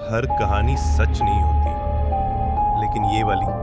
हर कहानी सच नहीं होती, लेकिन ये वाली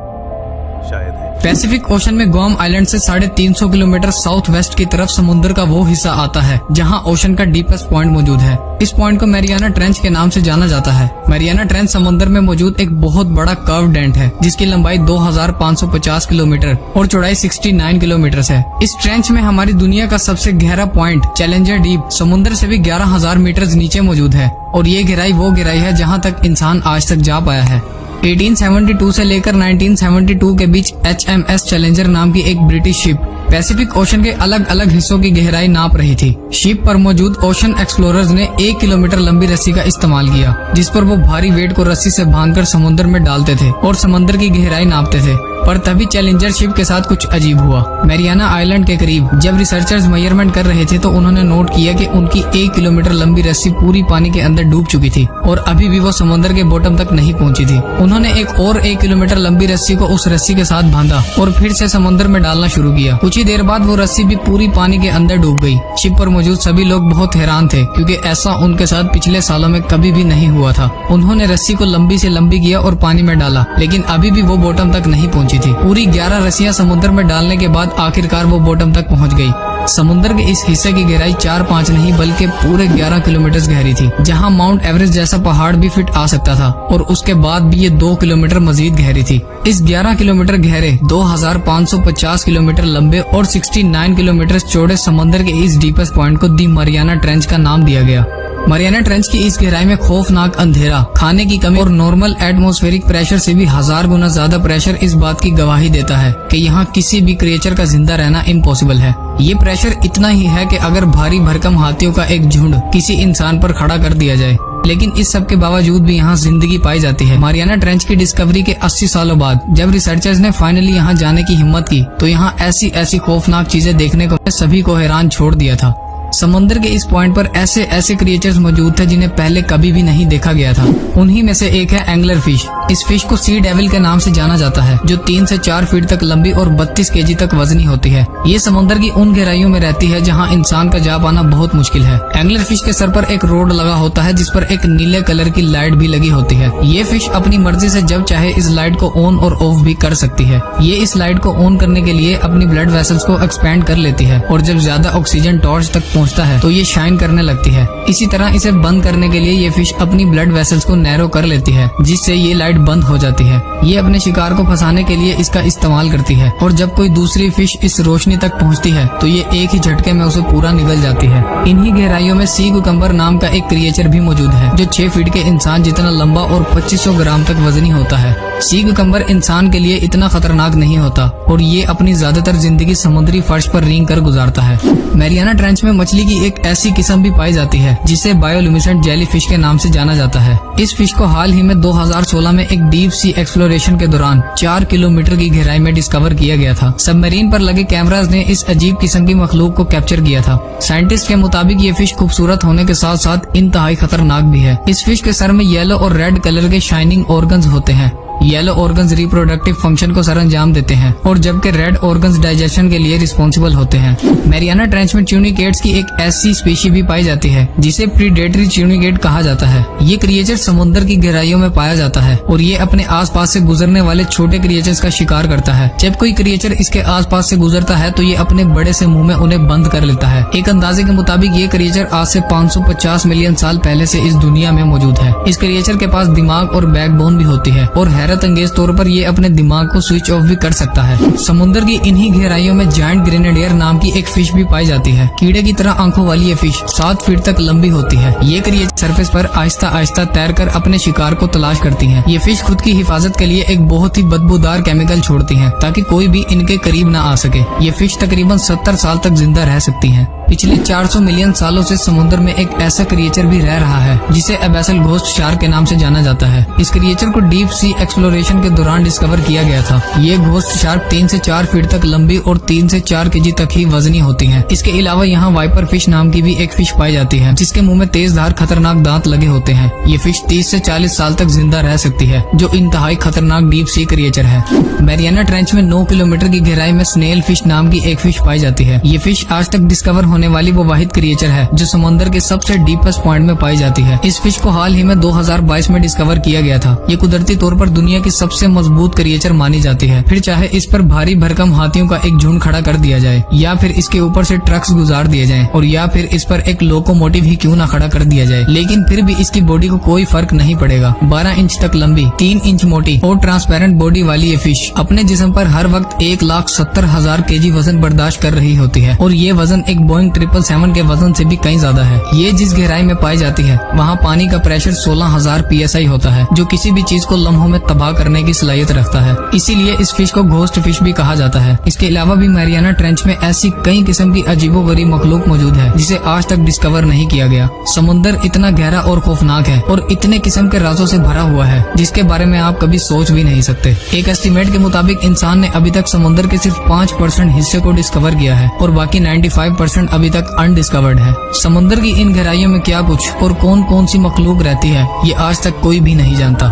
शायद है। पैसिफिक ओशन में गुआम आइलैंड से 350 किलोमीटर साउथ वेस्ट की तरफ समुद्र का वो हिस्सा आता है जहां ओशन का डीपेस्ट पॉइंट मौजूद है। इस पॉइंट को मैरियाना ट्रेंच के नाम से जाना जाता है। मैरियाना ट्रेंच समुद्र में मौजूद एक बहुत बड़ा कर्व डेंट है जिसकी लंबाई 2550 किलोमीटर और चौड़ाई 69 किलोमीटर है। इस ट्रेंच में हमारी दुनिया का सबसे गहरा पॉइंट चैलेंजर डीप समुद्र से भी 11,000 मीटर नीचे मौजूद है और ये गहराई वो गहराई है जहाँ तक इंसान आज तक जा पाया है। 1872 से लेकर 1972 के बीच HMS चैलेंजर नाम की एक ब्रिटिश शिप पैसिफिक ओशन के अलग अलग हिस्सों की गहराई नाप रही थी। शिप पर मौजूद ओशन एक्सप्लोरर्स ने 1 किलोमीटर लंबी रस्सी का इस्तेमाल किया जिस पर वो भारी वेट को रस्सी से बांधकर समुद्र में डालते थे और समुद्र की गहराई नापते थे। पर तभी चैलेंजर शिप के साथ कुछ अजीब हुआ। मैरियाना आइलैंड के करीब जब रिसर्चर्स मेजरमेंट कर रहे थे तो उन्होंने नोट किया कि उनकी 1 किलोमीटर लंबी रस्सी पूरी पानी के अंदर डूब चुकी थी और अभी भी वो समुद्र के बॉटम तक नहीं पहुंची थी। उन्होंने एक और 1 किलोमीटर लंबी रस्सी को उस रस्सी के साथ बांधा और फिर से समुद्र में डालना शुरू किया। कुछ ही देर बाद वो रस्सी भी पूरी पानी के अंदर डूब गई। शिप पर मौजूद सभी लोग बहुत हैरान थे क्योंकि ऐसा उनके साथ पिछले सालों में कभी भी नहीं हुआ था। उन्होंने रस्सी को लंबी से लंबी किया और पानी में डाला, लेकिन अभी भी वो बॉटम तक नहीं पहुंची थी। पूरी 11 रस्सियां समुद्र में डालने के बाद आखिरकार वो बॉटम तक पहुंच गई। समुद्र के इस हिस्से की गहराई 4-5 नहीं बल्कि पूरे 11 किलोमीटर गहरी थी, जहां माउंट एवरेस्ट जैसा पहाड़ भी फिट आ सकता था और उसके बाद भी ये 2 किलोमीटर मजीद गहरी थी। इस 11 किलोमीटर गहरे 2550 किलोमीटर लंबे और 69 किलोमीटर चौड़े समुद्र के इस डीपेस्ट पॉइंट को दी मैरियाना ट्रेंच का नाम दिया गया। मैरियाना ट्रेंच की इस गहराई में खौफनाक अंधेरा, खाने की कमी और नॉर्मल एटमॉस्फेरिक प्रेशर से भी 1000 गुना ज्यादा प्रेशर इस बात की गवाही देता है कि यहाँ किसी भी क्रिएचर का जिंदा रहना इम्पॉसिबल है। ये प्रेशर इतना ही है कि अगर भारी भरकम हाथियों का एक झुंड किसी इंसान पर खड़ा कर दिया जाए, लेकिन इस सब के बावजूद भी यहाँ जिंदगी पाई जाती है। मैरियाना ट्रेंच की डिस्कवरी के 80 सालों बाद जब रिसर्चर्स ने फाइनली यहाँ जाने की हिम्मत की तो यहाँ ऐसी खौफनाक चीजें देखने को सभी को हैरान छोड़ दिया था। समुद्र के इस पॉइंट पर ऐसे क्रिएचर्स मौजूद थे जिन्हें पहले कभी भी नहीं देखा गया था। उन्हीं में से एक है एंगलर फिश। इस फिश को सी डेविल के नाम से जाना जाता है, जो 3 से 4 फीट तक लंबी और 32 केजी तक वजनी होती है। ये समुद्र की उन गहराइयों में रहती है जहाँ इंसान का जा पाना बहुत मुश्किल है। एंगलर फिश के सर पर एक रोड लगा होता है जिस पर एक नीले कलर की लाइट भी लगी होती है। ये फिश अपनी मर्जी से जब चाहे इस लाइट को ऑन और ऑफ भी कर सकती है। ये इस लाइट को ऑन करने के लिए अपनी ब्लड वेसल्स को एक्सपेंड कर लेती है और जब ज्यादा ऑक्सीजन टॉर्च तक पहुँचता है तो ये शाइन करने लगती है। इसी तरह इसे बंद करने के लिए ये फिश अपनी ब्लड वेसल्स को नैरो कर लेती है जिससे ये लाइट बंद हो जाती है। ये अपने शिकार को फंसाने के लिए इसका इस्तेमाल करती है और जब कोई दूसरी फिश इस रोशनी तक पहुंचती है तो ये एक ही झटके में उसे पूरा निगल जाती है। इन्हीं गहराइयों में सी कुकम्बर नाम का एक क्रिएचर भी मौजूद है जो 6 फीट के इंसान जितना लंबा और 2500 ग्राम तक वजनी होता है। सी कुकम्बर इंसान के लिए इतना खतरनाक नहीं होता और ये अपनी ज्यादातर जिंदगी समुद्री फर्श पर रेंग कर गुजारता है। मैरियाना ट्रेंच में मछली की एक ऐसी किस्म भी पाई जाती है जिसे बायोल्यूमिनेसेंट जेली फिश के नाम से जाना जाता है। इस फिश को हाल ही में 2016 में एक डीप सी एक्सप्लोरेशन के दौरान 4 किलोमीटर की गहराई में डिस्कवर किया गया था। सबमरीन पर लगे कैमरास ने इस अजीब किस्म की मखलूक को कैप्चर किया था। साइंटिस्ट के मुताबिक ये फिश खूबसूरत होने के साथ साथ इंतहाई खतरनाक भी है। इस फिश के सर में येलो और रेड कलर के शाइनिंग ऑर्गन्स होते हैं। येलो ऑर्गन्स रिप्रोडक्टिव फंक्शन को सरंजाम देते हैं और जबकि रेड ऑर्गन्स डाइजेशन के लिए रिस्पॉन्सिबल होते हैं। मैरियाना ट्रेंच में ट्यूनिकेट्स की एक ऐसी स्पीशी भी पाई जाती है जिसे प्रीडेटरी ट्यूनिकेट कहा जाता है। ये क्रिएचर समुद्र की गहराइयों में पाया जाता है और ये अपने आसपास से गुजरने वाले छोटे क्रिएचर्स का शिकार करता है। जब कोई क्रिएचर इसके आसपास से गुजरता है तो ये अपने बड़े से मुंह में उन्हें बंद कर लेता है। एक अंदाजे के मुताबिक ये क्रिएचर आज से 550 मिलियन साल पहले से इस दुनिया में मौजूद है। इस क्रिएचर के पास दिमाग और बैकबोन भी होती है और हैरत अंगेज तौर पर ये अपने दिमाग को स्विच ऑफ भी कर सकता है। समुद्र की इन्हीं गहराइयों में जायंट ग्रेनेडियर नाम की एक फिश भी पाई जाती है। कीड़े की तरह आंखों वाली ये फिश 7 फीट तक लंबी होती है। ये क्रिएचर सरफेस पर आहिस्ता आहिस्ता तैरकर अपने शिकार को तलाश करती हैं। ये फिश खुद की हिफाजत के लिए एक बहुत ही बदबूदार केमिकल छोड़ती हैं ताकि कोई भी इनके करीब न आ सके। ये फिश तकरीबन 70 साल तक जिंदा रह सकती हैं। पिछले 400 मिलियन सालों से समुद्र में एक ऐसा क्रिएचर भी रह रहा है जिसे एबैसल घोस्ट शार्क के नाम से जाना जाता है। इस क्रिएचर को डीप सी एक्सप्लोरेशन के दौरान डिस्कवर किया गया था। ये घोस्ट शार्क 3 से 4 फीट तक लंबी और 3 से 4 केजी तक ही वजनी होती है। इसके अलावा यहाँ वाइपर फिश नाम की भी एक फिश पाई जाती है जिसके मुंह में तेजधार खतरनाक दांत लगे होते हैं। ये फिश 30 से 40 साल तक जिंदा रह सकती है, जो इंतहाई खतरनाक डीप सी क्रिएचर है। मैरियाना ट्रेंच में 9 किलोमीटर की गहराई में स्नेल फिश नाम की एक फिश पाई जाती है। ये फिश आज तक डिस्कवर होने होने वाली वो वाहिद क्रिएचर है जो समंदर के सबसे डीपेस्ट पॉइंट में पाई जाती है। इस फिश को हाल ही में 2022 में डिस्कवर किया गया था। ये कुदरती तौर पर दुनिया की सबसे मजबूत क्रिएचर मानी जाती है। फिर चाहे इस पर भारी भरकम हाथियों का एक झुंड खड़ा कर दिया जाए, या फिर इसके ऊपर से ट्रक्स गुजार दिए जाएं, और या फिर इस पर एक लोकोमोटिव ही क्यों ना खड़ा कर दिया जाए, लेकिन फिर भी इसकी बॉडी को कोई फर्क नहीं पड़ेगा। 12 इंच तक लंबी, 3 इंच मोटी और ट्रांसपेरेंट बॉडी वाली ये फिश अपने जिस्म पर हर वक्त 1,70,000 केजी वजन बर्दाश्त कर रही होती है, और ये वजन एक बोइंग 777 के वजन से भी कहीं ज्यादा है। ये जिस गहराई में पाई जाती है वहाँ पानी का प्रेशर 16,000 PSI होता है, जो किसी भी चीज को लम्हों में तबाह करने की सलाहियत रखता है। इसीलिए इस फिश को घोस्ट फिश भी कहा जाता है। इसके अलावा भी मैरियाना ट्रेंच में ऐसी कई किस्म की अजीबोगरीब मखलूक मौजूद है जिसे आज तक डिस्कवर नहीं किया गया। समुद्र इतना गहरा और खौफनाक है और इतने किस्म के राजों से भरा हुआ है जिसके बारे में आप कभी सोच भी नहीं सकते। एक एस्टीमेट के मुताबिक इंसान ने अभी तक समुद्र के सिर्फ 5% हिस्से को डिस्कवर किया है और बाकी 95% अभी तक अनडिस्कवर्ड है। समुद्र की इन गहराइयों में क्या कुछ और कौन कौन सी मखलूक रहती है ये आज तक कोई भी नहीं जानता।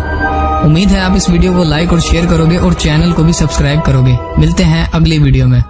उम्मीद है आप इस वीडियो को लाइक और शेयर करोगे और चैनल को भी सब्सक्राइब करोगे। मिलते हैं अगली वीडियो में।